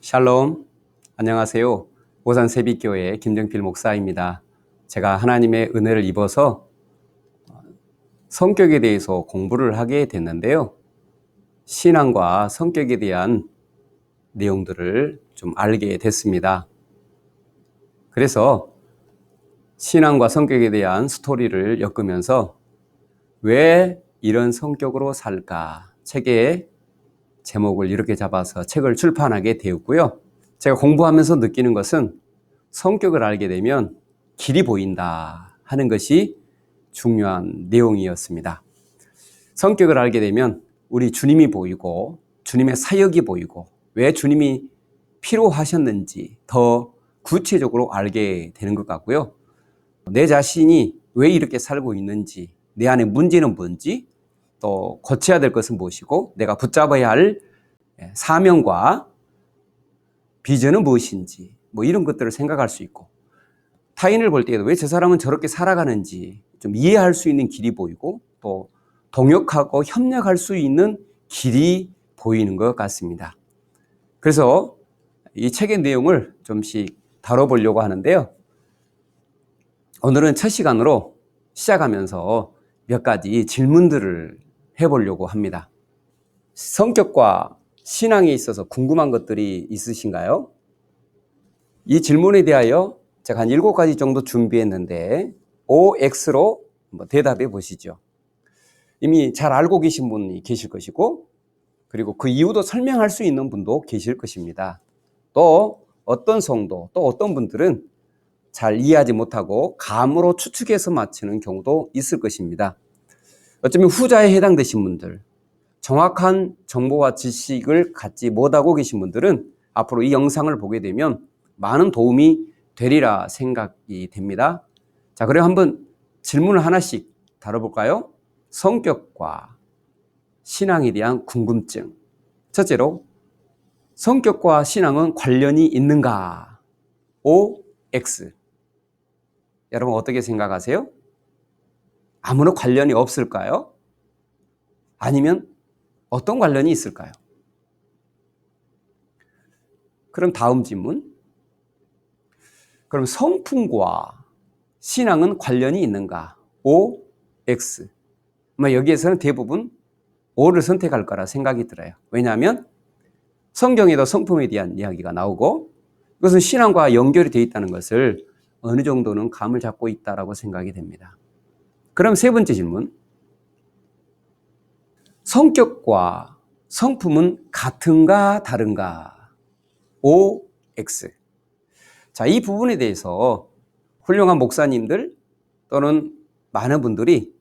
샬롬, 안녕하세요. 오산세빛교회 김정필 목사입니다. 제가 하나님의 은혜를 입어서 성격에 대해서 공부를 하게 됐는데요. 신앙과 성격에 대한 내용들을 좀 알게 됐습니다. 그래서 신앙과 성격에 대한 스토리를 엮으면서 왜 이런 성격으로 살까? 책의 제목을 이렇게 잡아서 책을 출판하게 되었고요. 제가 공부하면서 느끼는 것은 성격을 알게 되면 길이 보인다 하는 것이 중요한 내용이었습니다. 성격을 알게 되면 우리 주님이 보이고 주님의 사역이 보이고 왜 주님이 필요하셨는지 더 구체적으로 알게 되는 것 같고요. 내 자신이 왜 이렇게 살고 있는지, 내 안에 문제는 뭔지, 또 고쳐야 될 것은 무엇이고 내가 붙잡아야 할 사명과 비전은 무엇인지 이런 것들을 생각할 수 있고, 타인을 볼 때에도 왜 저 사람은 저렇게 살아가는지 좀 이해할 수 있는 길이 보이고, 또 동역하고 협력할 수 있는 길이 보이는 것 같습니다. 그래서 이 책의 내용을 좀씩 다뤄보려고 하는데요. 오늘은 첫 시간으로 시작하면서 몇 가지 질문들을 해보려고 합니다. 성격과 신앙에 있어서 궁금한 것들이 있으신가요? 이 질문에 대하여 제가 한 7가지 정도 준비했는데 OX로 한번 대답해 보시죠. 이미 잘 알고 계신 분이 계실 것이고, 그리고 그 이유도 설명할 수 있는 분도 계실 것입니다. 또 어떤 성도, 또 어떤 분들은 잘 이해하지 못하고 감으로 추측해서 맞히는 경우도 있을 것입니다. 어쩌면 후자에 해당되신 분들, 정확한 정보와 지식을 갖지 못하고 계신 분들은 앞으로 이 영상을 보게 되면 많은 도움이 되리라 생각이 됩니다. 자, 그럼 한번 질문을 하나씩 다뤄볼까요? 성격과 신앙에 대한 궁금증. 첫째로, 성격과 신앙은 관련이 있는가? OX. 여러분 어떻게 생각하세요? 아무런 관련이 없을까요? 아니면 어떤 관련이 있을까요? 그럼 다음 질문. 그럼 성품과 신앙은 관련이 있는가? OX. 여기에서는 대부분 O를 선택할 거라 생각이 들어요. 왜냐하면 성경에도 성품에 대한 이야기가 나오고, 이것은 신앙과 연결이 되어 있다는 것을 어느 정도는 감을 잡고 있다고 생각이 됩니다. 그럼 세 번째 질문. 성격과 성품은 같은가 다른가? OX. 자, 이 부분에 대해서 훌륭한 목사님들 또는 많은 분들이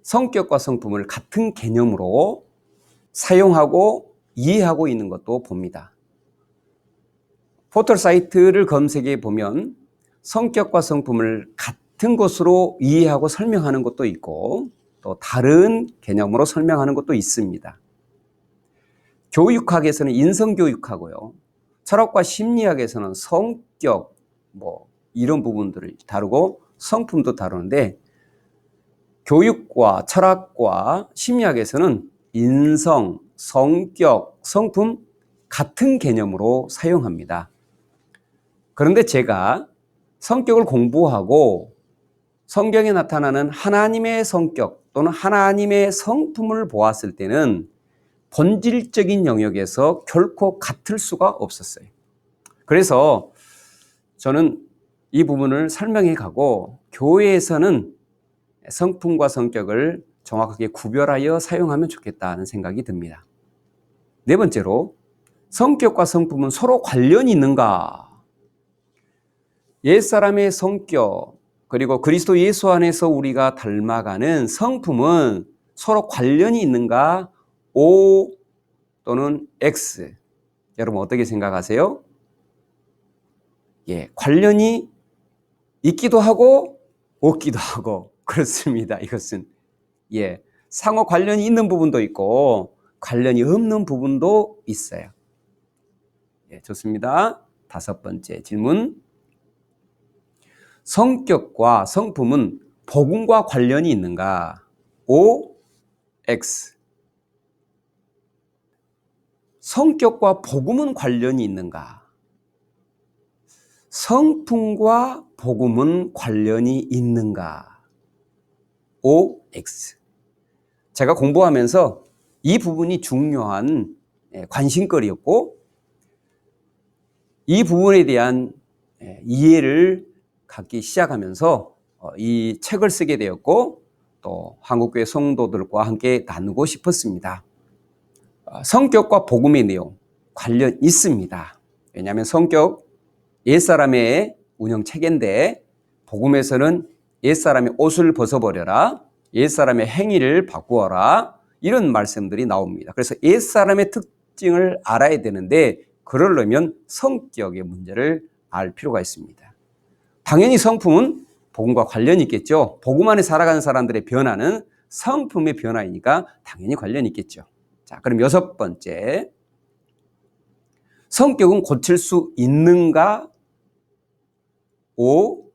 성격과 성품을 같은 개념으로 사용하고 이해하고 있는 것도 봅니다. 포털 사이트를 검색해 보면 성격과 성품을 같은 것으로 이해하고 설명하는 것도 있고, 또 다른 개념으로 설명하는 것도 있습니다. 교육학에서는 인성교육하고요, 철학과 심리학에서는 성격 이런 부분들을 다루고 성품도 다루는데, 교육과 철학과 심리학에서는 인성, 성격, 성품 같은 개념으로 사용합니다. 그런데 제가 성격을 공부하고 성경에 나타나는 하나님의 성격 또는 하나님의 성품을 보았을 때는 본질적인 영역에서 결코 같을 수가 없었어요. 그래서 저는 이 부분을 설명해 가고, 교회에서는 성품과 성격을 정확하게 구별하여 사용하면 좋겠다는 생각이 듭니다. 네 번째로, 성격과 성품은 서로 관련이 있는가? 옛사람의 성격, 그리고 그리스도 예수 안에서 우리가 닮아가는 성품은 서로 관련이 있는가? O 또는 X. 여러분 어떻게 생각하세요? 관련이 있기도 하고 없기도 하고 그렇습니다. 이것은 상호 관련이 있는 부분도 있고 관련이 없는 부분도 있어요. 좋습니다. 5번째 질문. 성격과 성품은 복음과 관련이 있는가? O, X. 성격과 복음은 관련이 있는가? 성품과 복음은 관련이 있는가? OX. 제가 공부하면서 이 부분이 중요한 관심거리였고, 이 부분에 대한 이해를 갖기 시작하면서 이 책을 쓰게 되었고, 또 한국교회 성도들과 함께 나누고 싶었습니다. 성격과 복음의 내용 관련 있습니다. 왜냐하면 성격 옛사람의 운영체계인데, 복음에서는 옛사람의 옷을 벗어버려라, 옛사람의 행위를 바꾸어라, 이런 말씀들이 나옵니다. 그래서 옛사람의 특징을 알아야 되는데, 그러려면 성격의 문제를 알 필요가 있습니다. 당연히 성품은 복음과 관련이 있겠죠. 복음 안에 살아가는 사람들의 변화는 성품의 변화이니까 당연히 관련이 있겠죠. 자, 그럼 6번째, 성격은 고칠 수 있는가? O,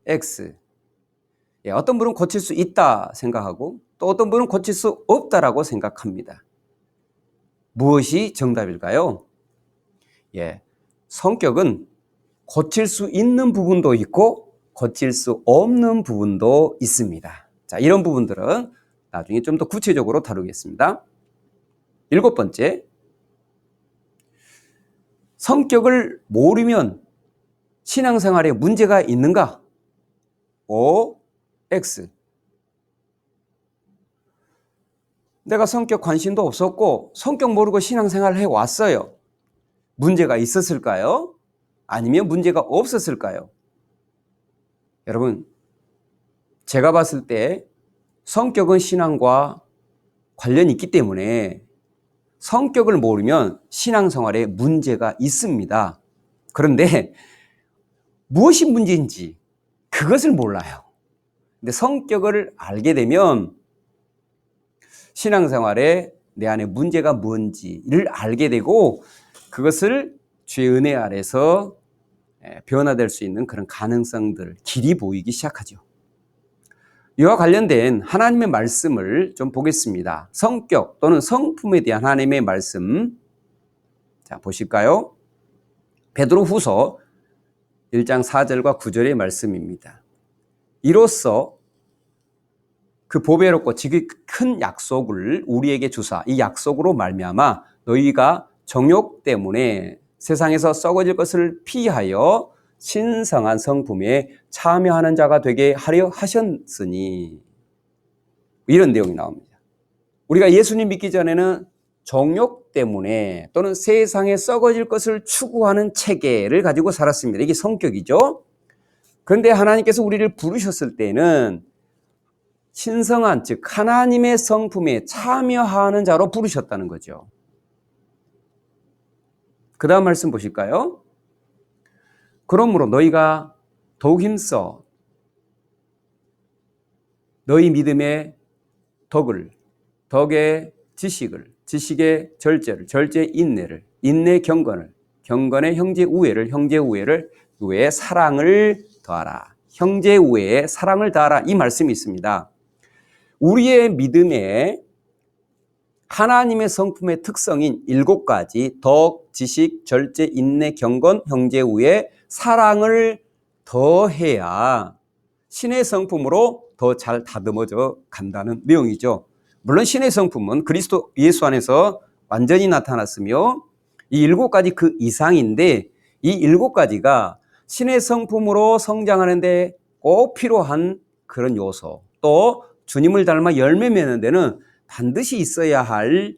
X. 어떤 분은 고칠 수 있다 생각하고, 또 어떤 분은 고칠 수 없다라고 생각합니다. 무엇이 정답일까요? 성격은 고칠 수 있는 부분도 있고 고칠 수 없는 부분도 있습니다. 자, 이런 부분들은 나중에 좀 더 구체적으로 다루겠습니다. 7번째, 성격을 모르면 신앙생활에 문제가 있는가? O, X. 내가 성격 관심도 없었고 성격 모르고 신앙생활을 해왔어요. 문제가 있었을까요? 아니면 문제가 없었을까요? 여러분, 제가 봤을 때 성격은 신앙과 관련이 있기 때문에 성격을 모르면 신앙생활에 문제가 있습니다. 그런데 무엇이 문제인지 그것을 몰라요. 근데 성격을 알게 되면 신앙생활에 내 안에 문제가 뭔지를 알게 되고, 그것을 주의 은혜 아래서 변화될 수 있는 그런 가능성들, 길이 보이기 시작하죠. 이와 관련된 하나님의 말씀을 좀 보겠습니다. 성격 또는 성품에 대한 하나님의 말씀, 자 보실까요? 베드로후서 1장 4절과 9절의 말씀입니다. 이로써 그 보배롭고 지극히 큰 약속을 우리에게 주사, 이 약속으로 말미암아 너희가 정욕 때문에 세상에서 썩어질 것을 피하여 신성한 성품에 참여하는 자가 되게 하려 하셨으니, 이런 내용이 나옵니다. 우리가 예수님 믿기 전에는 정욕 때문에 또는 세상에 썩어질 것을 추구하는 체계를 가지고 살았습니다. 이게 성격이죠. 그런데 하나님께서 우리를 부르셨을 때는 신성한, 즉 하나님의 성품에 참여하는 자로 부르셨다는 거죠. 그 다음 말씀 보실까요? 그러므로 너희가 더욱 힘써 너희 믿음의 덕을, 덕의 지식을, 지식의 절제를, 절제의 인내를, 인내의 경건을, 경건의 형제 우애를, 형제 우애의 사랑을 더하라. 형제 우애에 사랑을 더하라, 이 말씀이 있습니다. 우리의 믿음에 하나님의 성품의 특성인 7가지 덕, 지식, 절제, 인내, 경건, 형제 우애, 사랑을 더해야 신의 성품으로 더 잘 다듬어져 간다는 내용이죠. 물론 신의 성품은 그리스도 예수 안에서 완전히 나타났으며 이 7가지 그 이상인데, 이 7가지가 신의 성품으로 성장하는 데 꼭 필요한 그런 요소, 또 주님을 닮아 열매 맺는 데는 반드시 있어야 할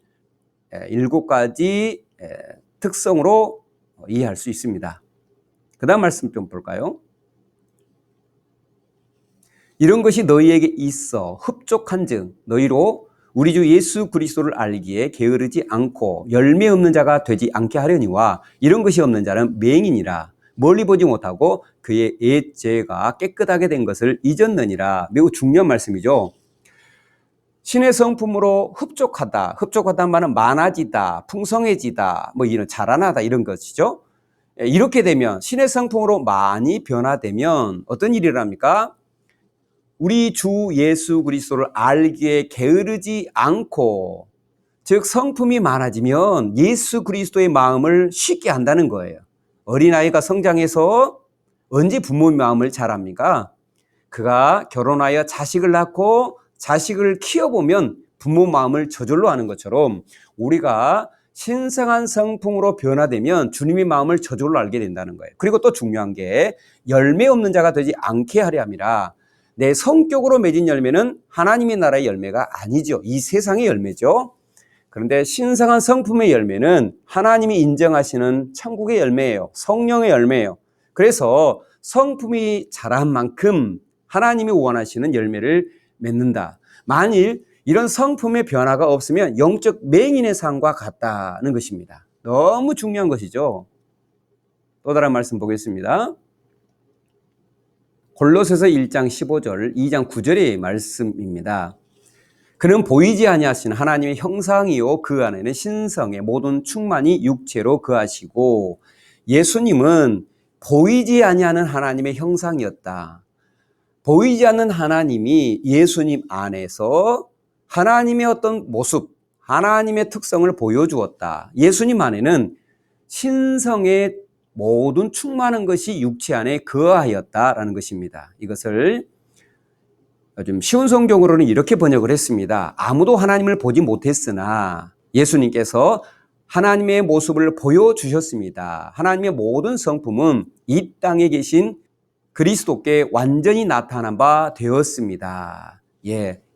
7가지 특성으로 이해할 수 있습니다. 그 다음 말씀 좀 볼까요? 이런 것이 너희에게 있어 흡족한즉 너희로 우리 주 예수 그리스도를 알기에 게으르지 않고 열매 없는 자가 되지 않게 하려니와, 이런 것이 없는 자는 맹인이라 멀리 보지 못하고 그의 옛 죄가 깨끗하게 된 것을 잊었느니라. 매우 중요한 말씀이죠. 신의 성품으로 흡족하다. 흡족하다는 말은 많아지다, 풍성해지다, 뭐 이런 자라나다, 이런 것이죠. 이렇게 되면, 신의 성품으로 많이 변화되면 어떤 일이 일어납니까? 우리 주 예수 그리스도를 알기에 게으르지 않고 즉 성품이 많아지면 예수 그리스도의 마음을 쉽게 안다는 거예요. 어린아이가 성장해서 언제 부모의 마음을 잘 압니까? 그가 결혼하여 자식을 낳고 자식을 키워보면 부모 마음을 저절로 아는 것처럼 우리가 신성한 성품으로 변화되면 주님의 마음을 저절로 알게 된다는 거예요. 그리고 또 중요한 게 열매 없는 자가 되지 않게 하려 함이라. 내 성격으로 맺은 열매는 하나님의 나라의 열매가 아니죠. 이 세상의 열매죠. 그런데 신성한 성품의 열매는 하나님이 인정하시는 천국의 열매예요. 성령의 열매예요. 그래서 성품이 자란 만큼 하나님이 원하시는 열매를 맺는다. 만일 이런 성품의 변화가 없으면 영적 맹인의 삶과 같다는 것입니다. 너무 중요한 것이죠. 또 다른 말씀 보겠습니다. 골로새서 1장 15절, 2장 9절의 말씀입니다. 그는 보이지 아니하신 하나님의 형상이요 그 안에는 신성의 모든 충만이 육체로 거하시고 예수님은 보이지 아니하는 하나님의 형상이었다. 보이지 않는 하나님이 예수님 안에서 하나님의 어떤 모습, 하나님의 특성을 보여주었다. 예수님 안에는 신성의 모든 충만한 것이 육체 안에 거하였다라는 것입니다. 이것을 좀 쉬운 성경으로는 이렇게 번역을 했습니다. 아무도 하나님을 보지 못했으나 예수님께서 하나님의 모습을 보여주셨습니다. 하나님의 모든 성품은 이 땅에 계신 그리스도께 완전히 나타난 바 되었습니다.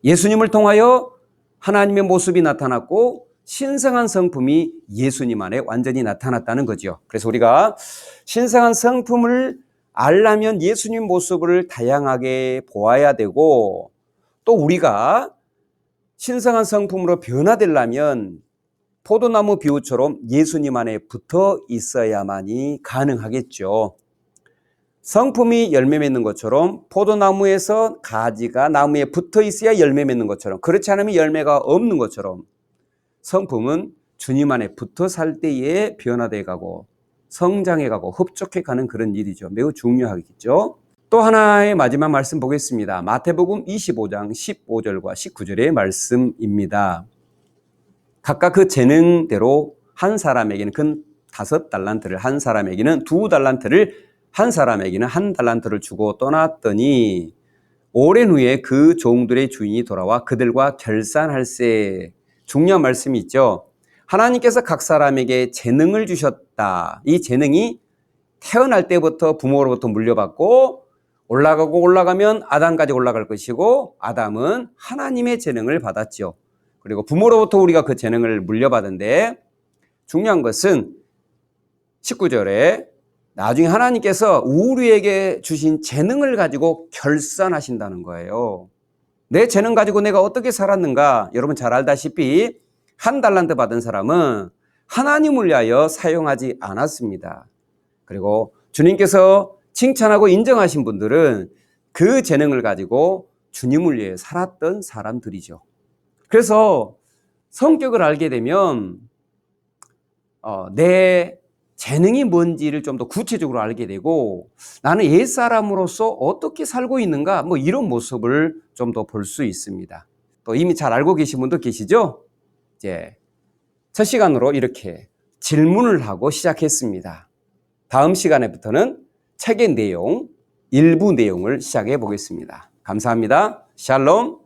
예수님을 통하여 하나님의 모습이 나타났고 신성한 성품이 예수님 안에 완전히 나타났다는 거죠. 그래서 우리가 신성한 성품을 알려면 예수님 모습을 다양하게 보아야 되고 또 우리가 신성한 성품으로 변화되려면 포도나무 비유처럼 예수님 안에 붙어 있어야만이 가능하겠죠. 성품이 열매 맺는 것처럼 포도나무에서 가지가 나무에 붙어 있어야 열매 맺는 것처럼 그렇지 않으면 열매가 없는 것처럼 성품은 주님 안에 붙어 살 때에 변화돼 가고 성장해 가고 흡족해 가는 그런 일이죠. 매우 중요하겠죠. 또 하나의 마지막 말씀 보겠습니다. 마태복음 25장 15절과 19절의 말씀입니다. 각각 그 재능대로 한 사람에게는 큰 5달란트를 한 사람에게는 2달란트를 한 사람에게는 1달란트를 주고 떠났더니 오랜 후에 그 종들의 주인이 돌아와 그들과 결산할세. 중요한 말씀이 있죠. 하나님께서 각 사람에게 재능을 주셨다. 이 재능이 태어날 때부터 부모로부터 물려받고 올라가고 올라가면 아담까지 올라갈 것이고 아담은 하나님의 재능을 받았죠. 그리고 부모로부터 우리가 그 재능을 물려받은데 중요한 것은 19절에 나중에 하나님께서 우리에게 주신 재능을 가지고 결산하신다는 거예요. 내 재능 가지고 내가 어떻게 살았는가? 여러분 잘 알다시피 1달란트 받은 사람은 하나님을 위하여 사용하지 않았습니다. 그리고 주님께서 칭찬하고 인정하신 분들은 그 재능을 가지고 주님을 위해 살았던 사람들이죠. 그래서 성격을 알게 되면 내 재능이 뭔지를 좀 더 구체적으로 알게 되고 나는 옛사람으로서 어떻게 살고 있는가 이런 모습을 좀 더 볼 수 있습니다. 또 이미 잘 알고 계신 분도 계시죠? 이제 첫 시간으로 이렇게 질문을 하고 시작했습니다. 다음 시간에부터는 책의 내용, 일부 내용을 시작해 보겠습니다. 감사합니다. 샬롬.